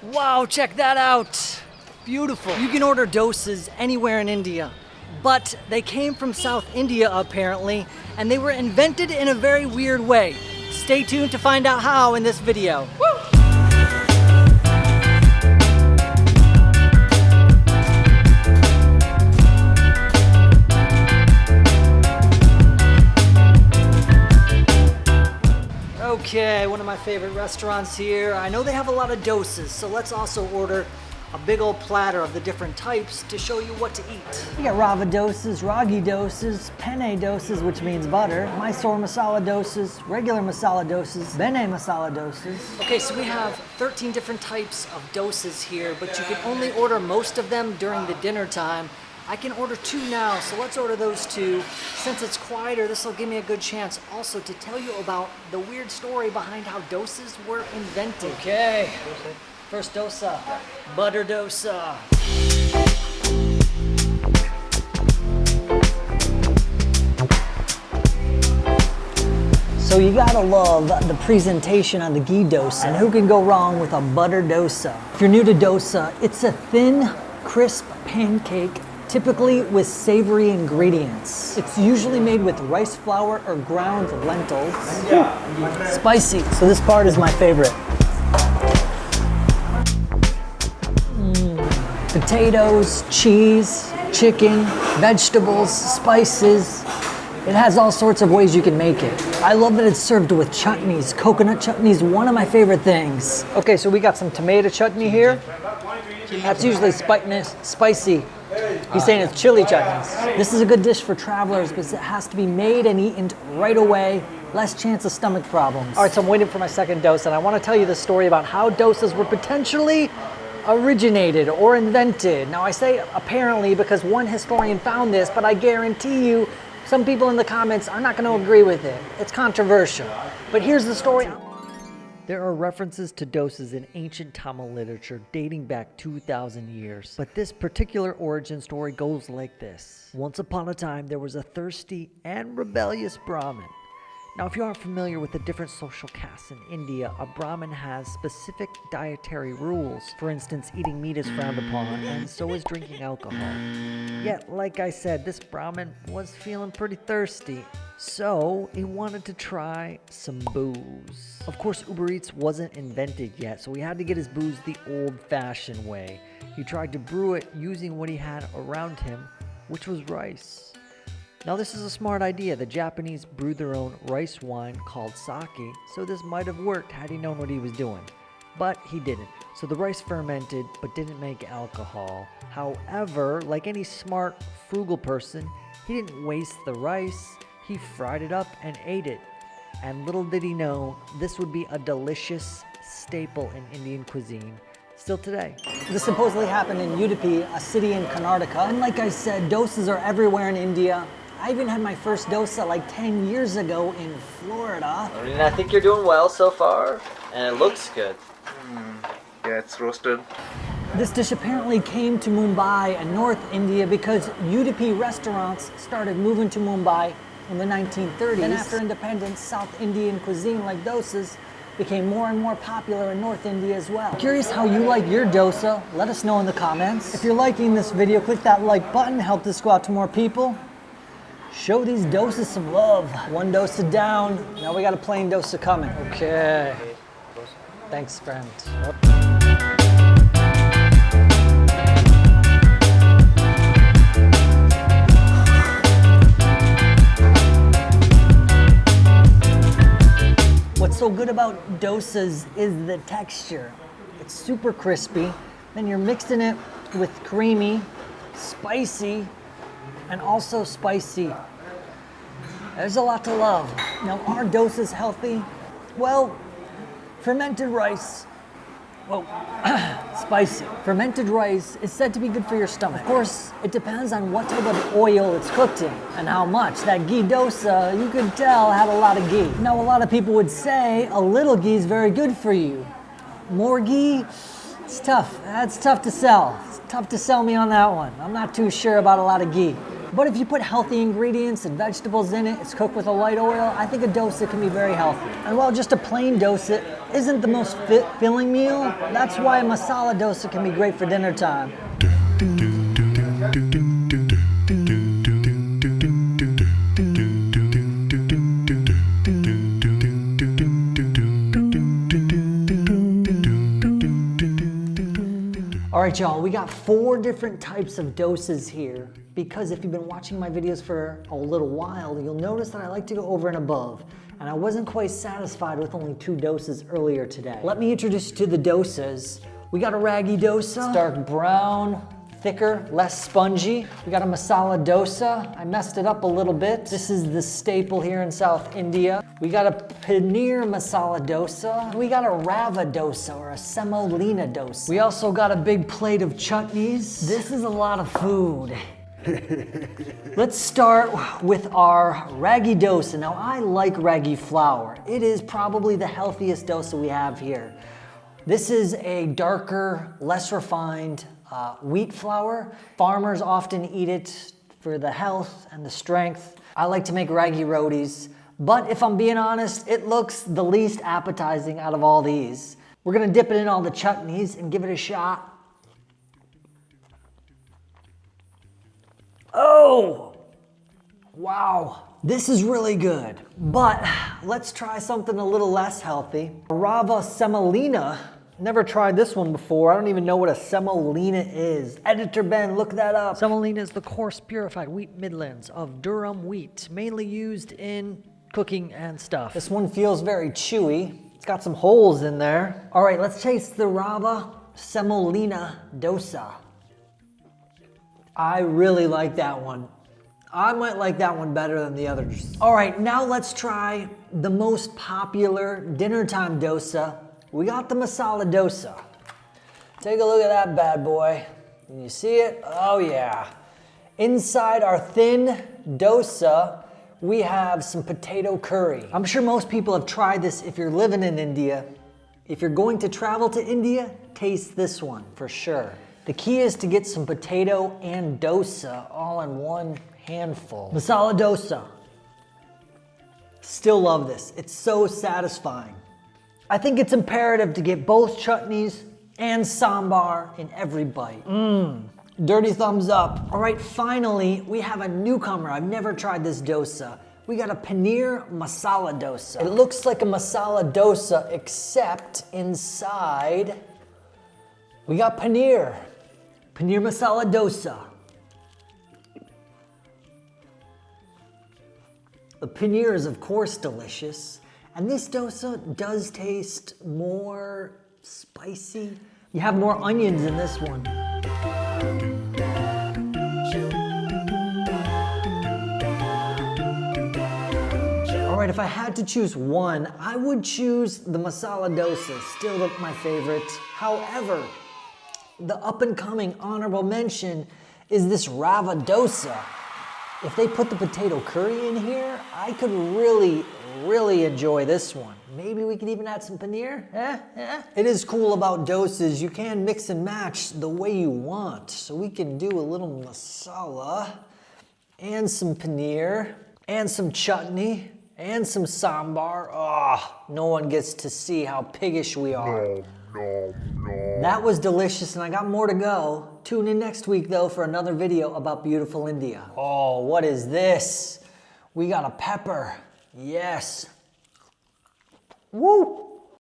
Wow, check that out. Beautiful. You can order dosas anywhere in India, but they came from South India apparently, and they were invented in a very weird way. Stay tuned to find out how in this video. Woo! Okay, one of my favorite restaurants here. I know they have a lot of dosas, so let's also order a big old platter of the different types to show you what to eat. We got Rava Dosas, Ragi Dosas, Paneer Dosas, which means butter, Mysore Masala Dosas, regular Masala Dosas, Bene Masala Dosas. Okay, so we have 13 different types of dosas here, but you can only order most of them during the dinner time. I can order 2 now, so let's order those 2. Since it's quieter, this will give me a good chance also to tell you about the weird story behind how dosas were invented. Okay, first dosa, butter dosa. So you gotta love the presentation on the ghee dosa, and who can go wrong with a butter dosa? If you're new to dosa, it's a thin, crisp pancake typically with savory ingredients. It's usually made with rice flour or ground lentils. Spicy, so this part is my favorite. Potatoes, cheese, chicken, vegetables, spices. It has all sorts of ways you can make it. I love that it's served with chutneys. Coconut chutney is one of my favorite things. Okay, so we got some tomato chutney here. That's usually spicy. He's saying it's chili chutneys. This is a good dish for travelers because it has to be made and eaten right away. Less chance of stomach problems. All right, so I'm waiting for my second dosa, and I want to tell you the story about how dosas were potentially originated or invented. Now I say apparently because one historian found this, but I guarantee you some people in the comments are not going to agree with it. It's controversial. But here's the story. There are references to dosas in ancient Tamil literature dating back 2,000 years. But this particular origin story goes like this. Once upon a time, there was a thirsty and rebellious Brahmin. Now, if you aren't familiar with the different social castes in India, a Brahmin has specific dietary rules. For instance, eating meat is frowned upon, and so is drinking alcohol. Yet, like I said, this Brahmin was feeling pretty thirsty. So he wanted to try some booze. Of course, Uber Eats wasn't invented yet, so he had to get his booze the old-fashioned way. He tried to brew it using what he had around him, which was rice. Now this is a smart idea. The Japanese brewed their own rice wine called sake, so this might have worked had he known what he was doing. But he didn't. So the rice fermented, but didn't make alcohol. However, like any smart, frugal person, he didn't waste the rice. He fried it up and ate it. And little did he know, this would be a delicious staple in Indian cuisine still today. This supposedly happened in Udupi, a city in Karnataka. And like I said, dosas are everywhere in India. I even had my first dosa like 10 years ago in Florida. I mean, I think you're doing well so far, and it looks good. Yeah, it's roasted. This dish apparently came to Mumbai and North India because Udupi restaurants started moving to Mumbai in the 1930s. Then after independence, South Indian cuisine like dosas became more and more popular in North India as well. Curious how you like your dosa? Let us know in the comments. If you're liking this video, click that like button, help this go out to more people. Show these dosas some love. One dosa down, now we got a plain dosa coming. Okay. Thanks, friend. What's so good about dosas is the texture. It's super crispy. Then you're mixing it with creamy, spicy, and also spicy. There's a lot to love. Now, are dosas healthy? Well, fermented rice, spicy. Fermented rice is said to be good for your stomach. Of course, it depends on what type of oil it's cooked in and how much. That ghee dosa, you could tell, had a lot of ghee. Now, a lot of people would say a little ghee is very good for you. More ghee, it's tough. That's tough to sell. It's tough to sell me on that one. I'm not too sure about a lot of ghee. But if you put healthy ingredients and vegetables in it, it's cooked with a light oil, I think a dosa can be very healthy. And while just a plain dosa isn't the most filling meal, that's why a masala dosa can be great for dinner time. All right, y'all, we got 4 different types of dosas here because if you've been watching my videos for a little while, you'll notice that I like to go over and above. And I wasn't quite satisfied with only 2 dosas earlier today. Let me introduce you to the dosas. We got a Ragi Dosa, it's dark brown, thicker, less spongy. We got a Masala Dosa. I messed it up a little bit. This is the staple here in South India. We got a Paneer Masala Dosa. We got a Rava Dosa or a Semolina Dosa. We also got a big plate of chutneys. This is a lot of food. Let's start with our Ragi Dosa. Now I like ragi flour. It is probably the healthiest dosa we have here. This is a darker, less refined wheat flour. Farmers often eat it for the health and the strength. I like to make ragi rotis, but if I'm being honest, it looks the least appetizing out of all these. We're gonna dip it in all the chutneys and give it a shot. Oh, wow. This is really good, but let's try something a little less healthy. Rava Semolina. Never tried this one before. I don't even know what a semolina is. Editor Ben, look that up. Semolina is the coarse purified wheat midlands of durum wheat, mainly used in cooking and stuff. This one feels very chewy. It's got some holes in there. All right, let's taste the Rava Semolina Dosa. I really like that one. I might like that one better than the others. All right, now let's try the most popular dinner time dosa. We got the Masala Dosa. Take a look at that bad boy. Can you see it? Oh yeah. Inside our thin dosa, we have some potato curry. I'm sure most people have tried this if you're living in India. If you're going to travel to India, taste this one for sure. The key is to get some potato and dosa all in one handful. Masala Dosa. Still love this. It's so satisfying. I think it's imperative to get both chutneys and sambar in every bite. Dirty thumbs up. All right, finally, we have a newcomer. I've never tried this dosa. We got a Paneer Masala Dosa. It looks like a masala dosa, except inside, we got paneer. Paneer Masala Dosa. The paneer is, of course, delicious. And this dosa does taste more spicy. You have more onions in this one. All right, if I had to choose one, I would choose the Masala Dosa, still my favorite. However, the up-and-coming honorable mention is this Rava Dosa. If they put the potato curry in here, I could really enjoy this one. Maybe we could even add some paneer. It is cool about dosas. You can mix and match the way you want. So we can do a little masala and some paneer and some chutney and some sambar. Oh, no one gets to see how piggish we are. No. That was delicious and I got more to go. Tune in next week though for another video about beautiful India. Oh, what is this? We got a pepper. Yes. Woo!